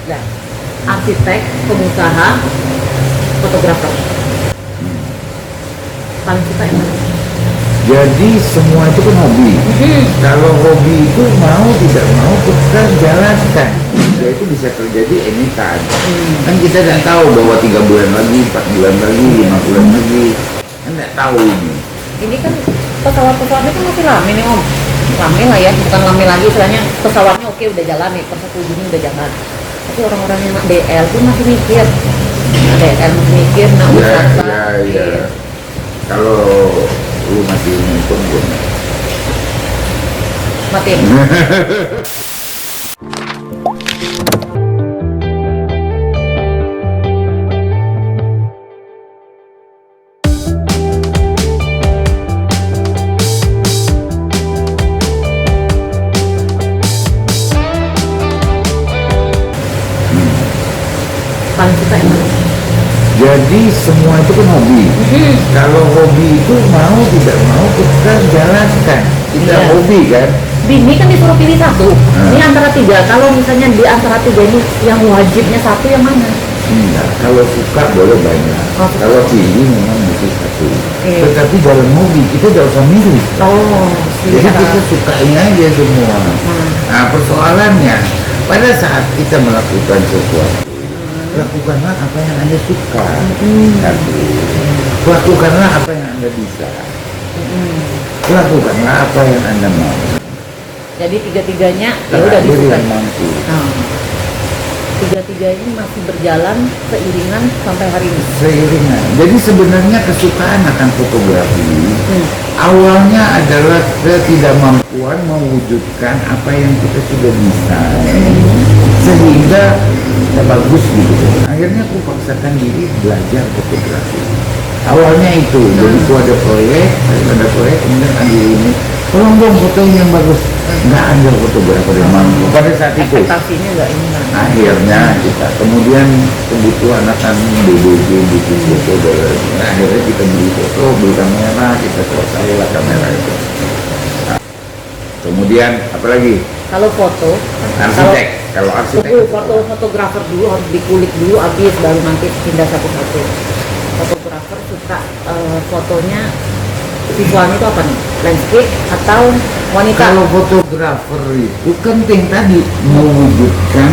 Nah, arsitek, pengusaha, fotografer. Paling suka yang mana? Jadi semua itu kan hobi. Kalau hobi itu mau tidak mau kita jalankan. Ya itu bisa terjadi anytime. Kan kita tidak tahu bahwa 3 bulan lagi, 4 bulan lagi, 5 bulan lagi. Kan tidak tahu ini. Ini kan pesawat-pesawatnya kan masih lame nih Om. Lame lah ya, bukan lame lagi istilahnya. Pesawatnya oke udah jalan nih, per 1 Juni udah jalan. Tapi orang-orang yang DL pun masih mikir. Nah, DL masih mikir, nah Ya. Kalau lu masih nonton gue matiin. Paling suka yang mana? Jadi semua itu kan hobi. Kalau hobi itu mau tidak mau kita jalankan. Kita Iya. hobi kan. Bini kan disuruh pilih satu. Ini antara 3. Kalau misalnya di antara 3 ini yang wajibnya satu yang mana? Enggak, kalau suka boleh banyak. Oh. Kalau pilih memang mesti satu. Iya. Tetapi dalam hobi kita tidak usah milih. Oh, Jadi kita sukanya aja semua. Nah persoalannya pada saat kita melakukan sesuatu, lakukanlah apa yang Anda suka. Satu. Lakukanlah apa yang Anda bisa. Lakukanlah apa yang Anda mau. Jadi 3-3-nya ya udah Terakhir disukai. yang mampu. Nah, 3-3 ini masih berjalan seiringan sampai hari ini. Seiringan. Jadi sebenarnya kesukaan akan fotografi awalnya adalah ketidakmampuan mewujudkan apa yang kita sudah bisa, sehingga kita bagus gitu. Akhirnya aku paksakan diri belajar fotografi. Awalnya itu, jadi aku ada proyek, kemudian ambil ini, tolong dong fotoin yang bagus. Nggak ada fotografer yang mampu pada saat itu. Ekspektasinya nggak ini kan. Akhirnya kita kemudian kebutuhan akan DBG butuh foto dan akhirnya kita beli foto, beli kamera, kita kuasai lah kamera itu. Nah, kemudian apalagi Kalau foto, arsitek, kalau arsitek fotografer dulu harus dikulik dulu habis baru nanti pindah satu-satu. Fotografer suka fotonya visualnya itu apa nih? Landscape atau wanita? kalau fotografer itu penting tadi mewujudkan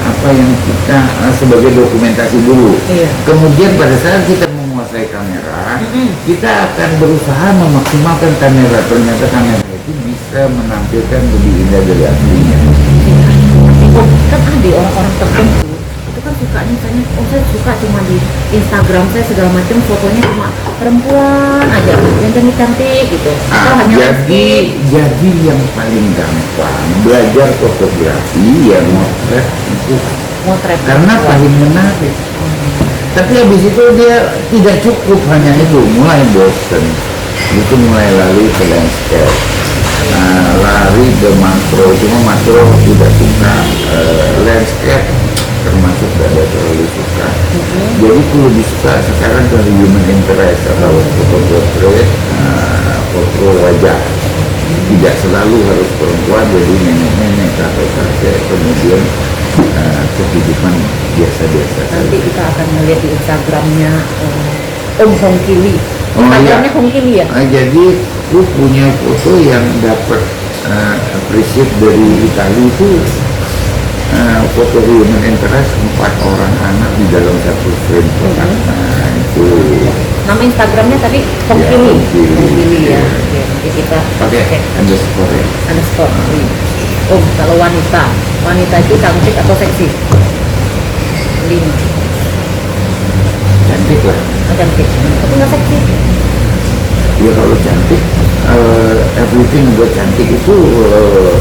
apa yang kita sebagai dokumentasi dulu. Iya. Kemudian pada saat kita menguasai kamera, kita akan berusaha memaksimalkan kamera. Ternyata kamera itu bisa menampilkan lebih indah dari aslinya. Oh, kan ada orang-orang tertentu itu kan sukanya misalnya, oh saya suka cuma di Instagram saya segala macam fotonya cuma perempuan aja yang cantik-cantik gitu atau hanya Jadi yang paling gampang belajar fotografi ya motret itu motret karena paling menarik. Tapi habis itu dia tidak cukup hanya itu, mulai bosen, itu mulai lari ke landscape, lari ke makro, cuma makro tidak suka, landscape termasuk tidak terlalu suka. Jadi aku lebih suka sekarang ke human interest atau foto portrait, foto wajah. Tidak selalu harus perempuan, jadi nenek-nenek atau kakek, kemudian kehidupan biasa-biasa. nanti kita akan melihat di Instagramnya Om Hongkili. Oh, Instagramnya iya. Hongkili ya. Jadi aku punya foto yang dapat appreciate dari Italia itu foto human interest 4 orang anak di dalam satu frame kotak. Nah itu Nama Instagramnya tadi Hongkili. Ya, Hongkili. Hongkili ya. Oke, nanti kita pakai underscore ya. underscore. Oh, kalau wanita itu cantik atau seksi? 5. Cantik lah. Cantik, tapi nggak seksi. Ya kalau cantik, everything buat cantik itu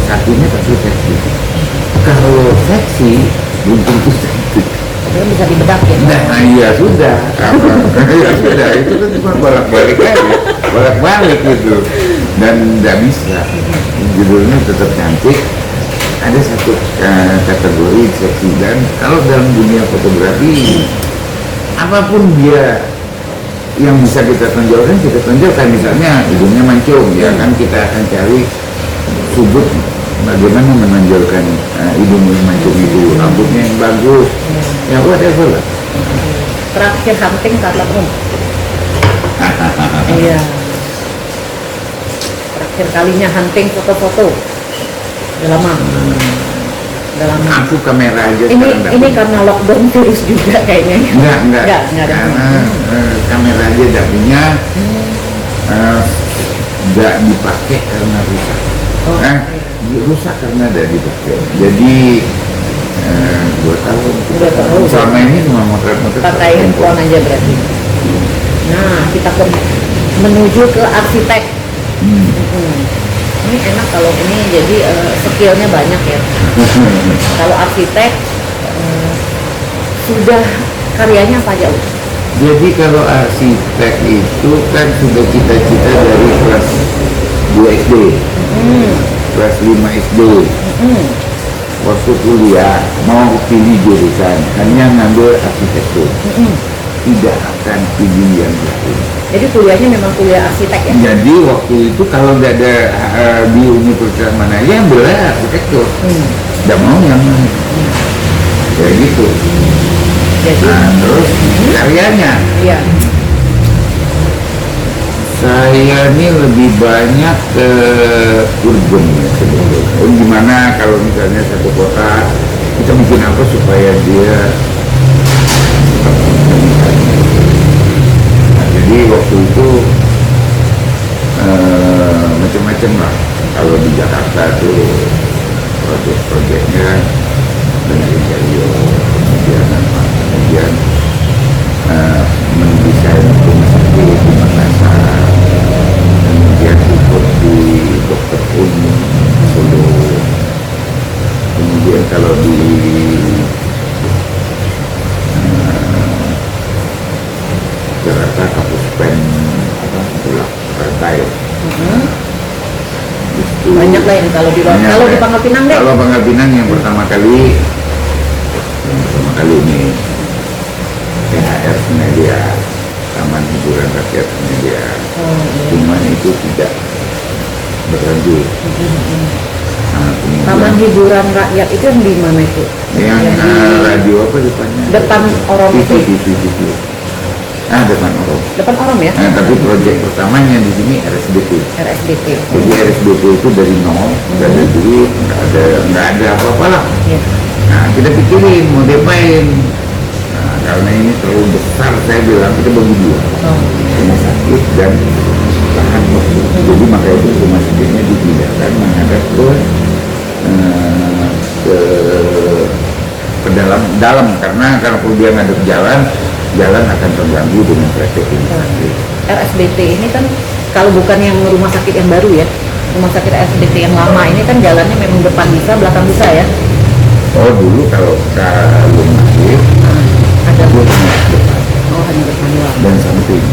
satunya pasti seksi. Kalau seksi belum tentu cantik. Tapi kan bisa dibedak ya. Nah iya sudah, ya sudah itu kan cuma bolak-balik aja, bolak-balik gitu, dan nggak bisa. Judulnya tetap cantik. Ada satu kategori seksi, dan kalau dalam dunia fotografi apapun dia yang bisa kita tonjolkan, misalnya hidungnya mancung, ya kan kita akan cari sudut bagaimana menonjolkan hidung mancung itu, rambutnya yang bagus, ya whatever lah. Terakhir hunting kapan Om? Iya. Terakhir kalinya hunting foto-foto. Udah lama. Udah lama. Aku kamera aja Ini sekarang ini dapat. karena lockdown virus juga kayaknya. Enggak Enggak ada. karena kamera aja tidak punya, nggak dipakai karena rusak. Oh, Rusak karena tidak dipakai. Jadi 2 tahun. 2 tahun. Selama ini cuma motret-motret. Pakai handphone aja berarti. Nah, kita menuju ke arsitek. Ini enak kalau ini jadi skillnya banyak ya. Kalau arsitek sudah karyanya apa aja? Jadi kalau arsitek itu kan sudah cita-cita dari kelas 2 SD, kelas 5 SD. Waktu kuliah mau pilih jurusan hanya ngambil arsitektur, tidak akan pilih yang lain. Jadi kuliahnya memang kuliah arsitek ya? Jadi waktu itu kalau nggak ada di universitas mana ya ambil arsitektur, nggak mau yang lain. Ya gitu. Jadi, Nah, terus karyanya iya. saya ini lebih banyak ke urban ya sebetulnya. Gimana kalau misalnya satu kota kita bikin apa supaya dia tetap bisa. Nah, jadi waktu itu macam-macam lah. Kalau di Jakarta tuh proyek-proyeknya dengan interior, kemudian mendesain rumah sakit di Makassar, kemudian ikut di dokter umum Solo, kemudian kalau di Jakarta Kapuspen Bulak Rantai. Banyak lah yang kalau di kalau di Pangkal Pinang deh. Kalau Pangkal Pinang yang pertama kali ini THR Media, Taman Hiburan Rakyat Media. Cuman itu tidak berlanjut. Taman Hiburan Rakyat itu yang di mana itu? Yang radio apa depannya? Depan Orom itu. TV. Depan Orom. Depan Orom ya? Tapi proyek pertamanya di sini RSBP. RSBP. Jadi RSBP itu dari nol, nggak ada duit, nggak ada apa-apa lah. Iya. Nah, kita pikirin mau diapain. Nah, karena ini terlalu besar, saya bilang kita bagi 2, rumah sakit dan lahan kosong. Jadi makanya itu rumah sakitnya dipindahkan menghadap ke dalam karena kalau dia ngadep jalan akan terganggu dengan traffic ini. RSBT ini kan kalau bukan yang rumah sakit yang baru ya, rumah sakit RSBT yang lama ini kan jalannya memang depan bisa, belakang bisa ya. Oh dulu kalau masih ada hanya depan hanya depan doang. dan samping.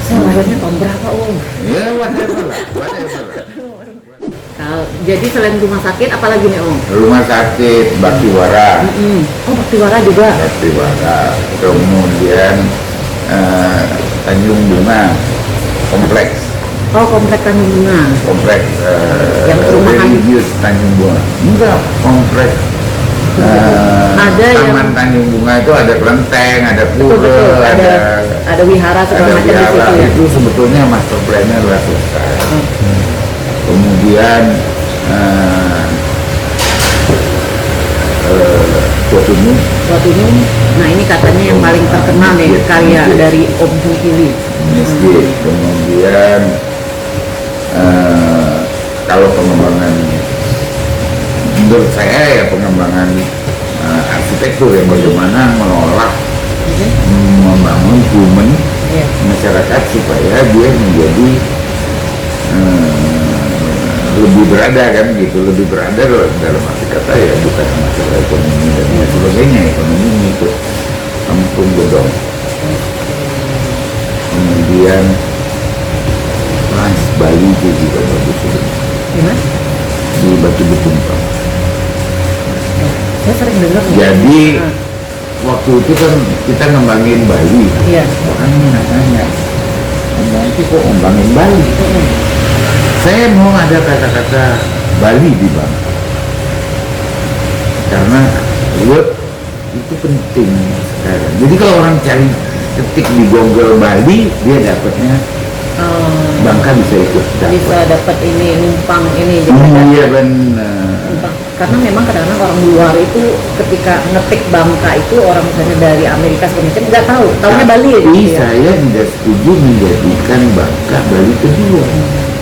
Saya lahirnya tahun berapa Om? Ya whatever lah. Jadi selain rumah sakit apalagi nih Om? Rumah sakit Baktiwara. Oh Baktiwara juga. Baktiwara. Kemudian Tanjung Bunga kompleks. Oh komplek Tanjung Bunga. Kompleks yang perumahan religius Tanjung Bunga. Enggak, kompleks ada Taman yang Tanjung Bunga itu ada kelenteng, ada pura, betul. Ada wihara segala macam di situ ya. Itu sebetulnya master plan-nya sudah selesai. Kemudian Tuatunum. Nah ini katanya yang paling terkenal nih karya dari Om Hili. Kemudian kalau pengembangan menurut saya ya pengembangan arsitektur yang bagaimana mengolah membangun human masyarakat supaya dia menjadi lebih berada kan gitu, lebih berada dalam arti kata ya bukan masalah ekonomi dan sebagainya, ekonomi itu kampung gedong. Kemudian Trans Bali itu juga bagus di Batu Betumpang. Saya sering dengar. Jadi waktu itu kan kita ngembangin Bali. Iya. Orang nanya, nanti kok ngembangin Bali? Saya mau ada kata-kata Bali di Bang. karena work itu penting sekarang. Jadi kalau orang cari ketik di Google Bali, dia dapatnya Bangka bisa ikut dapat. Bisa dapat ini numpang ini Iya benar. karena memang kadang-kadang orang luar itu ketika ngetik Bangka itu orang misalnya dari Amerika sebenarnya nggak tahu, tahunya Bali ya. Tapi gitu ya. saya tidak setuju menjadikan Bangka Bali kedua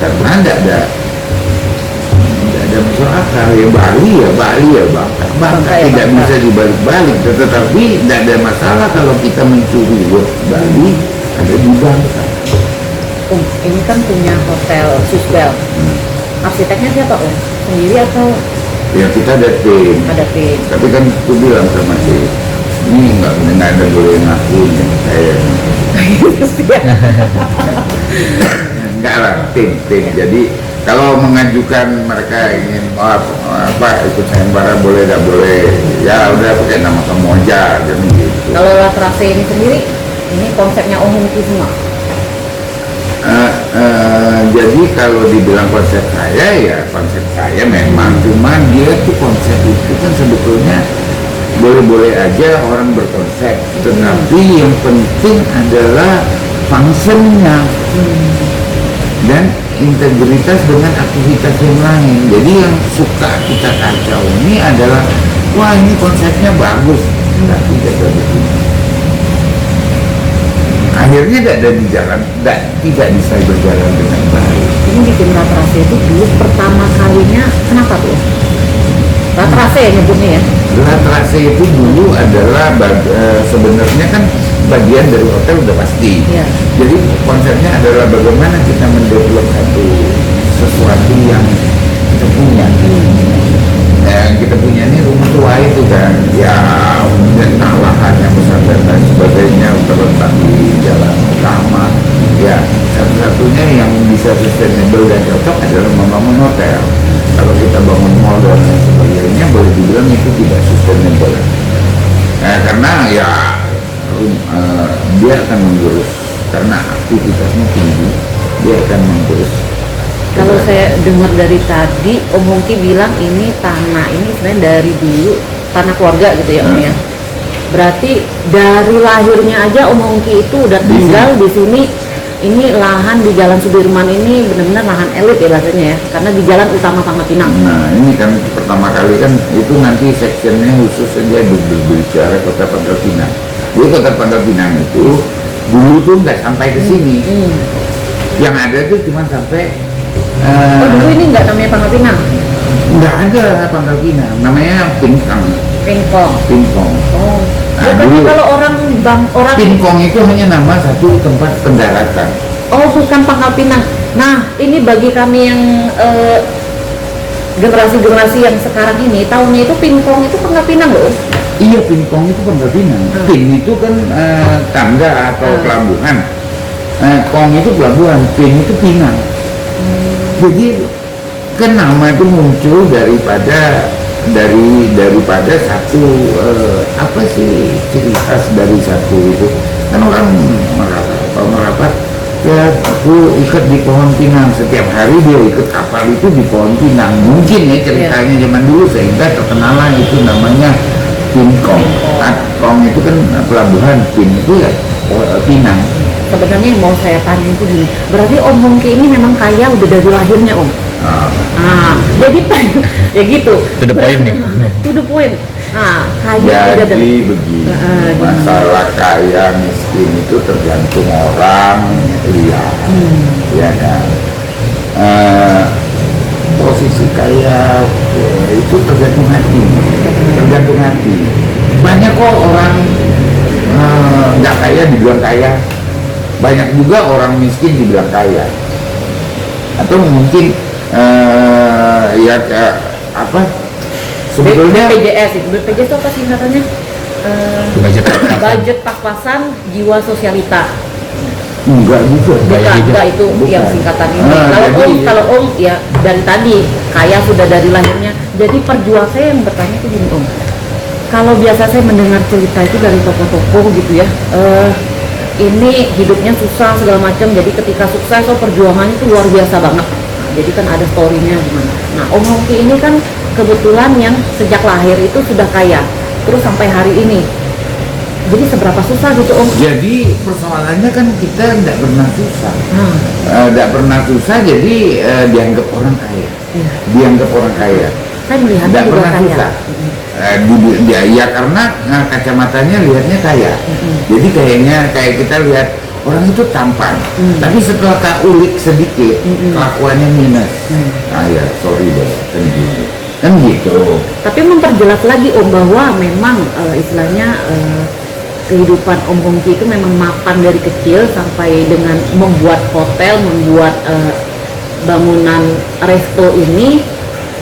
karena tidak ada masuk akal. Ya Bali ya Bangka Bangka ya tidak Bangka. bisa dibalik-balik. Tetapi tidak ada masalah kalau kita mencuri word Bali ada di Bangka. Ini kan punya hotel Suswell. Arsiteknya siapa sendiri atau Ya kita ada tim. ada tim? Tapi kan aku bilang sama si ini nggak ada boleh ngakuin yang saya. Enggak lah, tim. Jadi kalau mengajukan mereka ingin ikut sayembara boleh tidak boleh, ya udah pakai nama kamu aja, jadi gitu. Kalau Latrase ini sendiri, ini konsepnya Om Hungki semua. Jadi kalau dibilang konsep saya ya konsep saya memang, cuma dia tuh konsep itu kan sebetulnya boleh-boleh aja orang berkonsep, tetapi yang penting adalah fungsinya dan integritas dengan aktivitas yang lain. Jadi yang suka kita kacau ini adalah wah ini konsepnya bagus tapi tidak begini, akhirnya tidak ada di jalan, tidak bisa berjalan dengan baik. Ini bikin Latrase itu dulu pertama kalinya kenapa tuh? Latrase ya nyebutnya ya? Latrase itu dulu adalah sebenarnya kan bagian dari hotel udah pasti. Iya. Jadi konsepnya adalah bagaimana kita mendevelop sesuatu yang kita punya. Yang kita punya ini rumah tua itu kan, ya dan lahan yang besar dan lain sebagainya terletak di jalan utama. Ya satu-satunya yang bisa sustainable dan cocok adalah membangun hotel. Kalau kita bangun mall dan lain sebagainya boleh dibilang itu tidak sustainable. Karena ya dia akan menggerus, karena aktivitasnya tinggi, dia akan menggerus. Kalau saya dengar dari tadi, Om Hungki bilang ini tanah ini sebenarnya dari dulu tanah keluarga gitu ya Om ya. Berarti dari lahirnya aja Om Hungki itu udah tinggal di sini. Ini lahan di Jalan Sudirman ini benar-benar lahan elit ya bahasanya ya, karena di jalan utama Pangkal Pinang. Nah ini kan pertama kali kan itu nanti sectionnya khusus saja berbicara Kota Pangkal Pinang. Jadi Kota Pangkal Pinang itu dulu tuh nggak sampai ke sini. Yang ada tuh cuma sampai dulu ini nggak namanya Pangkal Pinang? nggak ada Pangkal Pinang, namanya Pinkang. Pinkong. Oh. Nah, Bukannya dulu kalau orang Pinkong itu hanya nama satu tempat pendaratan. Oh, bukan Pangkal Pinang. Nah, ini bagi kami yang generasi-generasi yang sekarang ini, tahunnya itu Pinkong itu Pangkal Pinang loh. Iya, Pinkong itu Pangkal Pinang. Pin itu kan tangga atau pelabuhan. Kong itu pelabuhan, Pin itu Pinang. Jadi kan nama itu muncul daripada satu apa sih ciri khas dari satu itu kan orang merapat ya aku ikut di pohon pinang, setiap hari dia ikut kapal itu di pohon pinang, mungkin ya ceritanya zaman dulu sehingga terkenalah itu namanya Pinkong. Kong itu kan pelabuhan, Pin itu ya Pinang. Sebenarnya yang mau saya tanya itu gini, berarti Om Hungki ini memang kaya udah dari lahirnya Om? Jadi ya gitu. To the point nih. To the point. Kaya udah Jadi begini, masalah kaya miskin itu tergantung orang lihat, ya kan. Posisi kaya itu tergantung hati. Banyak kok orang nggak kaya dibilang kaya, banyak juga orang miskin dibilang kaya. Atau mungkin sebetulnya BPJS itu BPJS itu apa singkatannya? Budget pas-pasan jiwa sosialita. enggak juga. Enggak itu Bukan. yang singkatan ini. Jadi- Kalau Om ya dari tadi kaya sudah dari lahirnya. Jadi perjuang saya yang bertanya itu gini Om. Kalau biasa saya mendengar cerita itu dari tokoh-tokoh gitu ya. Ini hidupnya susah segala macam. Jadi ketika sukses perjuangannya itu luar biasa banget. Jadi kan ada story-nya gimana. Nah Om Hungki ini kan kebetulan yang sejak lahir itu sudah kaya, terus sampai hari ini. Jadi seberapa susah gitu Om? Jadi persoalannya kan kita tidak pernah susah. Hmm. Tidak pernah susah, jadi dianggap orang kaya. Iya. Dianggap orang kaya. Saya melihatnya Tidak juga pernah kaya. susah. Ya karena kacamatanya lihatnya kaya. Jadi kayak kita lihat orang itu tampan, tapi setelah kita ulik sedikit, kelakuannya minus. Ah ya, sorry deh, kan gitu. Tapi memperjelas lagi Om bahwa memang istilahnya kehidupan Om Hongki itu memang mapan dari kecil sampai dengan membuat hotel, membuat bangunan resto ini.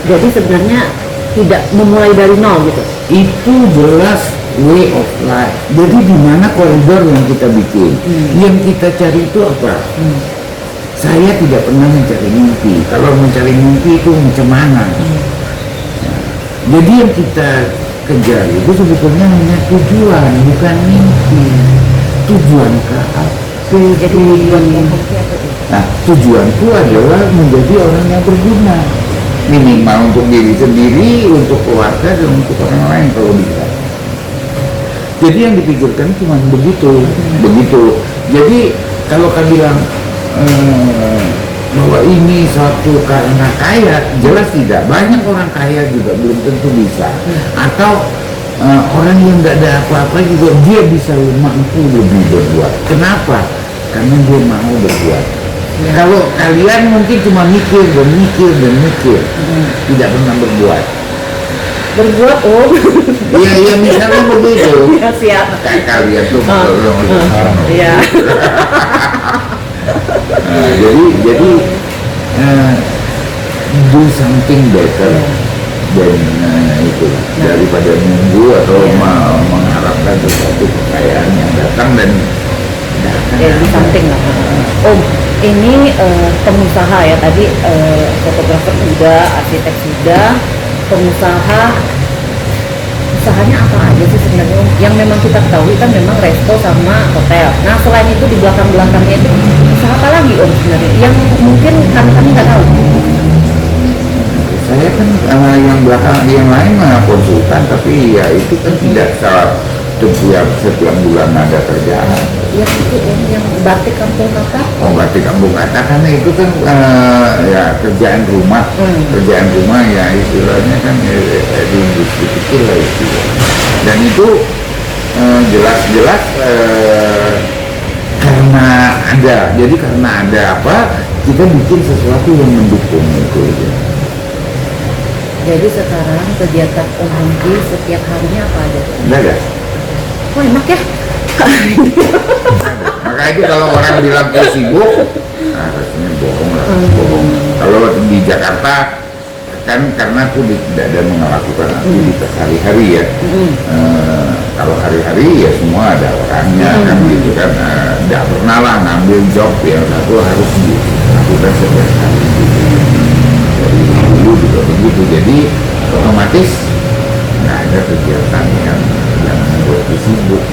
Jadi sebenarnya tidak memulai dari nol gitu. Itu jelas way of life. Jadi di mana koridor yang kita bikin, yang kita cari itu apa? Saya tidak pernah mencari mimpi. Kalau mencari mimpi itu macam mana? Jadi yang kita kejar itu sebetulnya hanya tujuan, bukan mimpi. Tujuan ke apa? Jadi tujuan Om Hongki apa itu? Nah, tujuanku adalah menjadi orang yang berguna. Minimal untuk diri sendiri, untuk keluarga, dan untuk orang lain kalau bisa. Jadi yang dipikirkan cuma begitu. Jadi kalau kau bilang bahwa ini suatu karena kaya, jelas tidak. Banyak orang kaya juga belum tentu bisa. Atau orang yang nggak ada apa-apa juga dia bisa mampu lebih berbuat. Kenapa? Karena dia mau berbuat. Kalau kalian mungkin cuma mikir, tidak pernah berbuat. Berbuat Om. Iya misalnya begitu. Ya siap. Kayak kalian tuh Iya. Jadi do something better dan itu daripada nunggu atau mengharapkan sesuatu kekayaan yang datang dan Ya di samping lah. Om, ini pengusaha ya tadi, fotografer sudah, arsitek sudah, pengusaha. Usahanya apa aja sih sebenarnya Om? Yang memang kita ketahui kan memang resto sama hotel. Nah selain itu di belakang-belakangnya itu usaha apa lagi Om sebenarnya? Yang mungkin kami nggak tahu. saya kan yang belakang yang lain mah konsultan, tapi ya itu kan tidak setiap bulan ada kerjaan. Yang itu Om, yang batik kampung kata. Oh, batik kampung kata karena itu kan ya kerjaan rumah, ya istilahnya kan di industri kecil lah itu. Dan itu jelas-jelas karena ada, jadi karena ada apa kita bikin sesuatu yang mendukung itu aja. Jadi sekarang kegiatan Om Hongki setiap harinya apa aja? Enggak ada. Oh enak ya. Maka itu kalau orang bilang saya sibuk, rasanya bohong lah, bohong. Kalau di Jakarta kan karena aku tidak ada melakukan aktivitas hari-hari ya. Kalau hari-hari ya semua ada orangnya kan gitu kan. Tidak pernah lah ngambil job yang satu harus dilakukan setiap hari. Dari dulu juga begitu, jadi otomatis nggak ada kegiatan yang membuat sibuk.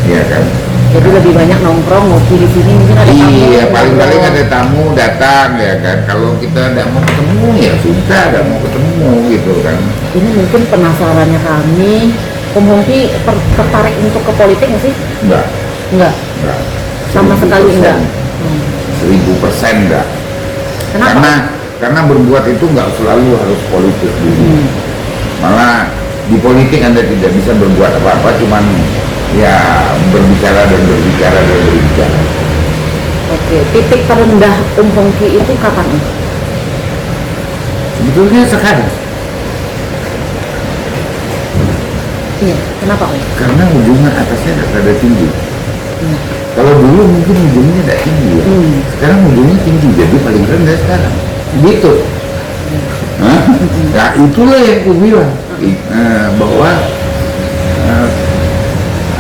Iya kan? Jadi lebih banyak nongkrong, ngopi di sini mungkin ada tamu. Iya, paling-paling ada tamu datang ya kan. Kalau kita tidak mau ketemu ya sudah, tidak mau ketemu gitu kan. Ini mungkin penasarannya kami, Om Hongki tertarik untuk ke politik nggak sih? Enggak. Enggak. Sama sekali enggak. 1000% enggak. Kenapa? Karena berbuat itu nggak selalu harus politik dulu. Malah di politik Anda tidak bisa berbuat apa-apa, cuman ya berbicara. Oke, titik terendah Om Hongki itu kapan Om? Sebetulnya sekarang. Iya, kenapa Om? Karena ujungnya atasnya ada tinggi. Kalau dulu mungkin ujungnya tidak tinggi ya. Sekarang ujungnya tinggi, jadi paling rendah sekarang. Gitu. Nah itulah yang aku bilang bahwa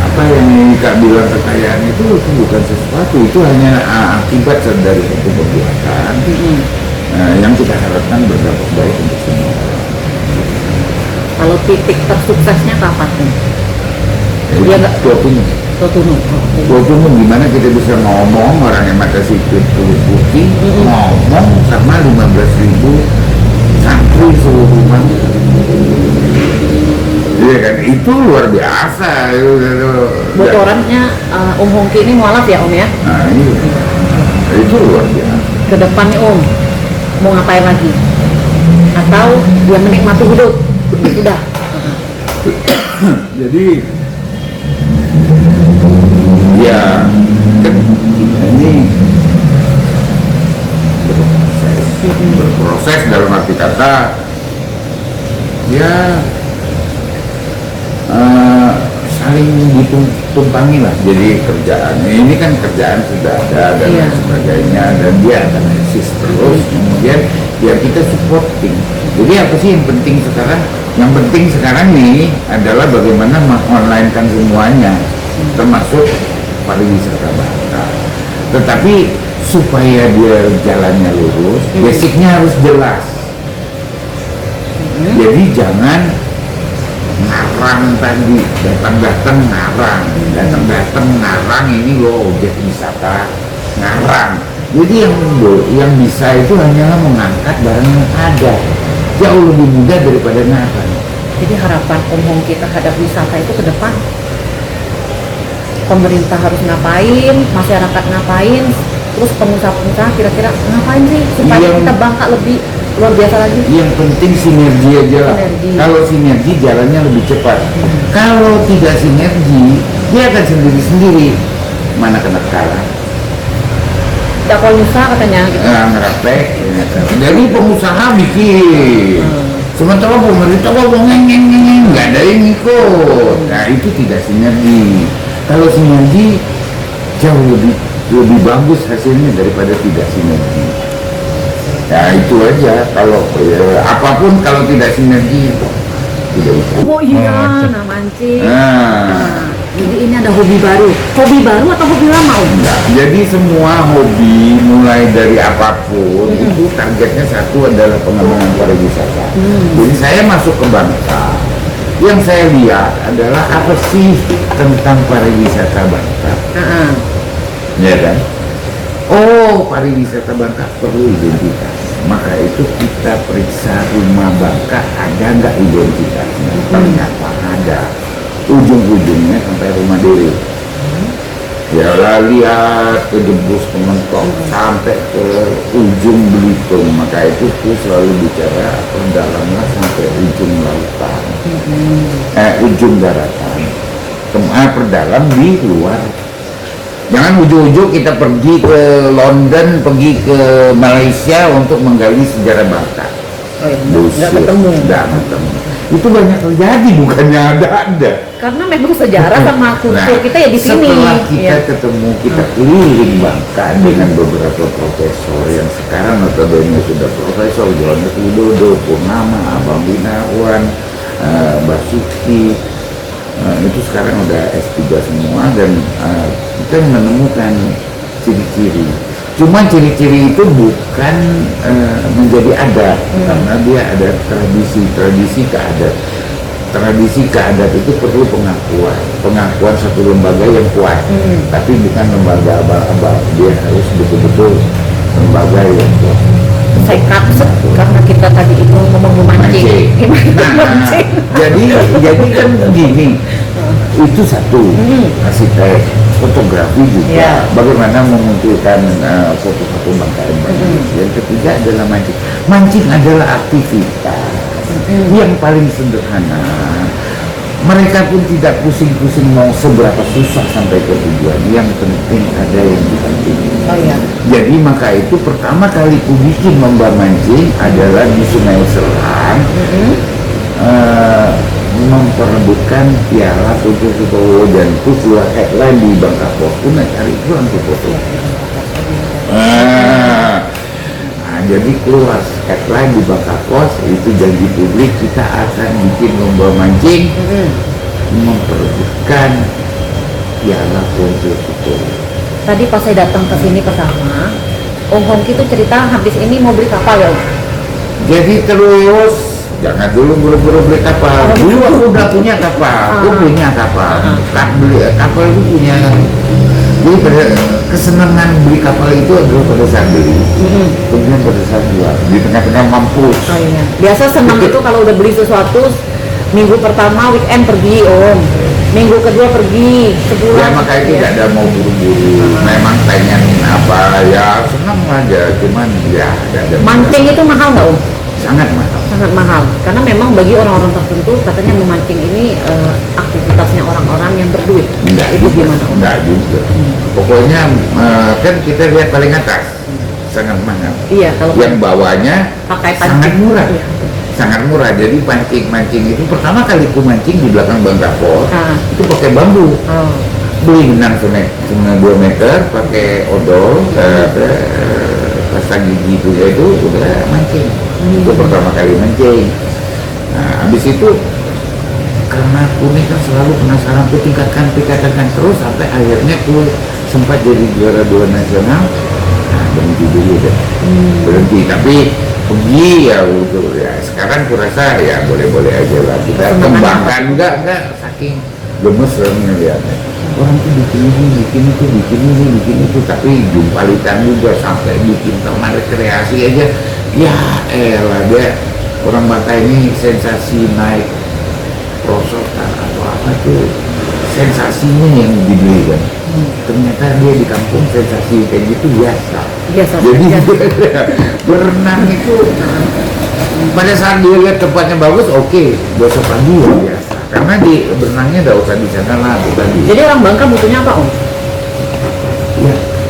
apa yang Kak bilang kekayaan itu bukan sesuatu, itu hanya akibat dari satu perbuatan yang kita harapkan berdampak baik untuk semua. Kalau titik tersuksesnya kapan Om? Dia nggak Tuh gimana kita bisa ngomong orang yang mata sipit kulit putih ngomong sama 15.000 ngantri seluruh rumah. Iya kan, itu luar biasa. Bocorannya Om Hongki ini mualaf ya Om ya? Nah iya, itu luar biasa. Ke depannya Om mau ngapain lagi? Atau dia menikmati hidup? Sudah. Jadi ya kan kita ini berproses dalam arti kata ya saling ditumpangi lah. Jadi kerjaan ini kan kerjaan sudah ada dan lain sebagainya, dan dia akan eksis terus. Kemudian ya kita supporting. Jadi apa sih yang penting sekarang? Yang penting sekarang nih adalah bagaimana meng-online-kan semuanya, termasuk pariwisata Batak. Tetapi supaya dia jalannya lurus, basicnya harus jelas. Jadi jangan ngarang tadi, datang-datang ngarang ini loh objek wisata, ngarang. Jadi yang bisa itu hanyalah mengangkat barang yang ada, jauh lebih mudah daripada ngarang. Jadi harapan Om Hongki terhadap wisata itu ke depan, pemerintah harus ngapain, masyarakat ngapain, terus pengusaha-pengusaha kira-kira ngapain sih supaya kita Bangka lebih luar biasa lagi. Yang penting sinergi aja lah. Kalau sinergi jalannya lebih cepat. Kalau tidak sinergi, dia akan sendiri-sendiri. Mana kena kalah. Tidak pengusaha katanya gitu. Ngerapek. Jadi pengusaha bikin. Sementara pemerintah ngeng, nggak ada yang ikut. Nah itu tidak sinergi. Kalau sinergi jauh lebih bagus hasilnya daripada tidak sinergi. Nah itu aja. Kalau apapun kalau tidak sinergi tidak bisa. Oh iya, mancing. Jadi ini ada hobi baru atau hobi lama Om? Enggak. Jadi semua hobi mulai dari apapun itu targetnya satu adalah pengembangan pariwisata. Jadi saya masuk ke Bangka, yang saya lihat adalah apa sih tentang pariwisata Bangka. Ya kan? Oh, pariwisata Bangka perlu identitas. Maka itu kita periksa rumah Bangka ada nggak identitasnya. Ternyata ada. Ujung-ujungnya sampai rumah Dewi. Ya lah, lihat ke Debus, ke Mentok, sampai ke ujung Belitung. Maka itu selalu bicara perdalamlah sampai ujung lautan, ujung daratan. Perdalam di luar. Jangan ujung-ujung kita pergi ke London, pergi ke Malaysia untuk menggali sejarah Bangka. Nggak ketemu. Itu banyak terjadi, bukannya ada. Karena memang sejarah sama kultur kita ya di sini. Setelah kita ketemu, kita keliling Bangka dengan beberapa profesor yang sekarang notabene sudah profesor, Johannes Widodo, Purnama, Abang Binawan, Basuki, itu sekarang udah S3 semua, dan kita menemukan ciri-ciri. Cuma ciri-ciri itu bukan menjadi adat, karena dia ada tradisi keadat. Tradisi keadat itu perlu pengakuan satu lembaga yang kuat, tapi bukan lembaga abal-abal. Dia harus betul-betul lembaga yang kuat. Saya kapset karena kita tadi itu ngomong memancing. Jadi kan begini, itu satu arsitek, fotografi juga, bagaimana memunculkan foto-foto Bangka yang bagus. Yang ketiga adalah mancing. Mancing adalah aktivitas yang paling sederhana. Mereka pun tidak pusing-pusing mau seberapa susah sampai ke tujuan. Yang penting ada yang dipancing. Jadi maka itu pertama kali ku bikin lomba mancing adalah di Sungai Selang, memperebutkan piala Putu Sutowo, dan itu keluar headline di Bangka Post. Nah, cari pulang ke foto. Jadi keluar headline di Bangka Post, itu janji publik kita akan bikin lomba mancing, memperebutkan piala Putu Sutowo. Tadi pas saya datang ke sini pertama, Om Hongki itu cerita habis ini mau beli kapal ya Om? Jadi terus jangan dulu buru-buru beli kapal. Dulu aku udah punya kapal, aku punya kapal. Kapal itu punya Jadi kesenangan beli kapal itu adalah pada saat beli, kemudian pada saat jual di tengah-tengah mampus. Oh iya. Biasa senang itu kalau udah beli sesuatu minggu pertama weekend pergi om, minggu kedua pergi Ya sebulan. makanya tidak ada mau buru-buru. Memang pengen apa ya senang aja, cuman ya tidak ada. Mancing itu mahal nggak om? Sangat mahal. Sangat mahal karena memang bagi orang-orang tertentu katanya memancing ini aktivitasnya orang-orang yang berduit. Enggak Itu juga, gimana om? enggak juga. Pokoknya kan kita lihat paling atas sangat mahal. Iya kalau Yang bawahnya pakai sangat pancing murah. Iya. Sangat murah. Jadi mancing itu pertama kali ku mancing di belakang Bang Rapor itu pakai bambu. Oh. Beli benang cuma 2 meter, pakai odol, pasang gigi itu udah mancing. Itu pertama kali mancing. Nah, habis itu karena aku ini kan selalu penasaran, aku tingkatkan terus sampai akhirnya aku sempat jadi juara 2 nasional. Nah, berhenti dulu deh. Berhenti, tapi pergi ya untuk ya sekarang kurasa ya boleh-boleh aja lah kita kembangkan enggak saking gemes ngeliatnya orang tuh bikin itu tapi jumpalitan juga sampai bikin taman rekreasi aja ya elah dia orang Batak ini sensasi naik prosotan atau apa tuh sensasinya yang dibeli kan ternyata dia di kampung sensasi kayak gitu biasa jadi berenang itu pada saat dia lihat tempatnya bagus oke, besok pagi ya biasa karena di berenangnya nggak usah di sana lah tadi. Jadi orang Bangka butuhnya apa om?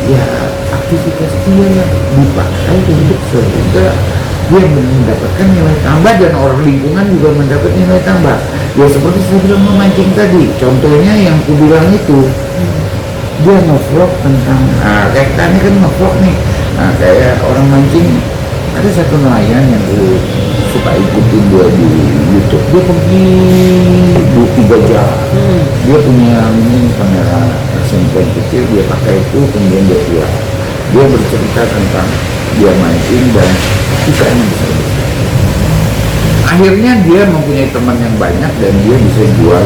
Ya aktivitas dia yang dipakai untuk sehingga dia mendapatkan nilai tambah dan orang lingkungan juga mendapat nilai tambah ya seperti saya bilang memancing tadi contohnya yang aku bilang itu dia nge-vlog tentang kayak tadi kan nge-vlog nih kayak orang mancing ada satu nelayan yang suka ikutin dia di YouTube dia pergi 2-3 jam dia punya ini kamera simpen kecil dia pakai itu kemudian dia pulang dia bercerita tentang dia mancing dan ikan yang besar. Akhirnya dia mempunyai teman yang banyak dan dia bisa jual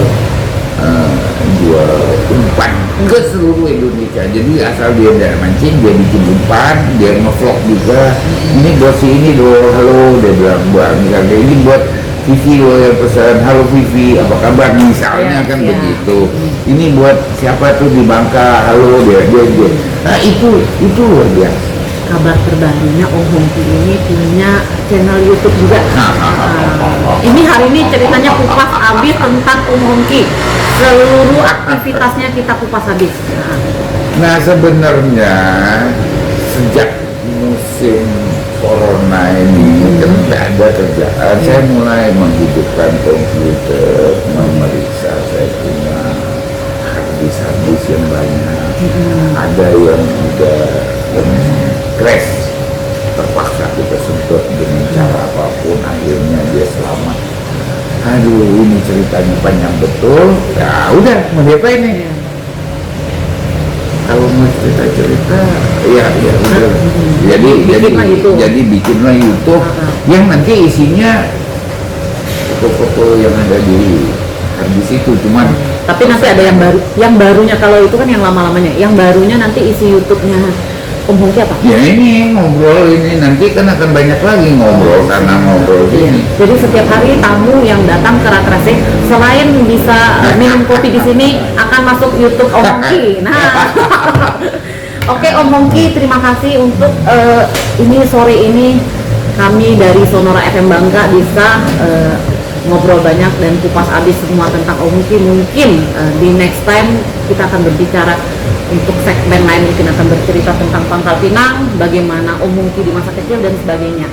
umpan ke seluruh Indonesia. Jadi asal dia tidak mancing, dia bikin umpan, dia nge-vlog juga. Ini buat si ini loh, halo, dia bilang buat misalnya ini buat Vivi loh yang pesan, halo Vivi, apa kabar misalnya kan begitu. Ini buat siapa tuh di Bangka, halo dia. Nah itu luar biasa. Kabar terbarunya Om Hongki ini punya channel YouTube juga. Ini hari ini ceritanya kupas habis tentang Om Hongki. Seluruh aktivitasnya kita kupas habis. Nah sebenarnya sejak musim corona ini kan tidak ada kerjaan. Saya mulai menghidupkan komputer, memeriksa saya punya harddisk yang banyak. Ada yang udah crash, terpaksa kita sentuh dengan cara apapun, akhirnya dia selamat. Aduh, ini ceritanya panjang betul. Ya udah, mau diapain nih? Kalau mau cerita, ya udah. Jadi bikinlah YouTube yang nanti isinya foto-foto yang ada di harddisk itu, cuman. Tapi nanti ada yang baru, yang barunya kalau itu kan yang lama-lamanya, yang barunya nanti isi YouTube-nya Om Hongki apa? Ya ini ngobrol ini nanti kan akan banyak lagi ngobrol karena ngobrol ini. Jadi setiap hari tamu yang datang ke Rakrase selain bisa minum kopi di sini akan masuk YouTube Om Hongki. Nah, oke Om Hongki, terima kasih untuk ini sore ini kami dari Sonora FM Bangka bisa ngobrol banyak dan kupas habis semua tentang Om Hongki. Mungkin di next time kita akan berbicara untuk segmen lain, mungkin akan bercerita tentang Pangkal Pinang, bagaimana Om Hongki di masa kecil dan sebagainya.